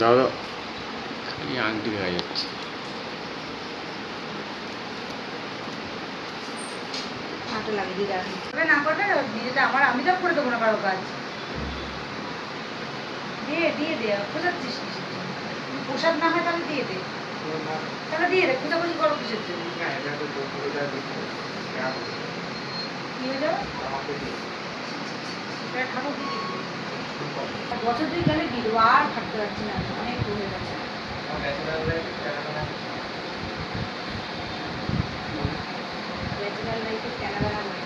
দাদা এই আংটি দেখা যাচ্ছে। হাঁটা লাগে দিয়ে রাখবে না করবে নিজেটা আমার আমি তো করে দেবো না কারো কাজ দিয়ে দিয়ে দে খোঁজাচ্ছিস কিসের জন্য পোশাক না হয় তাহলে দিয়ে দে তাহলে দিয়ে দে খোঁজাখুঁজি করো কিসের জন্য কি হয়ে যাবে ঠাকুর দিয়ে দিবি বছর দুই গেলে দিয়ে দেবো আর থাকতে পারছি না অনেক হয়ে গেছে ন্যাচারাল লাইফে ক্যানাডা